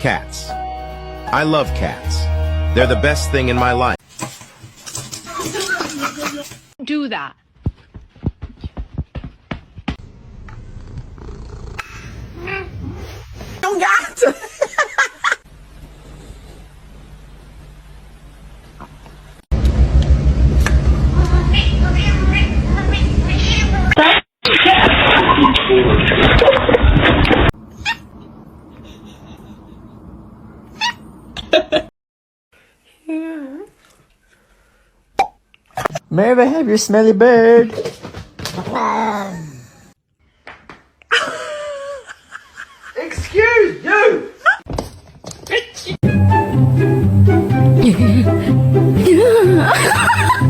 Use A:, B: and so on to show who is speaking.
A: Cats. I love cats. They're the best thing in my life.
B: Do that.
C: Oh God!
D: May I have your smelly bird?
C: Excuse you!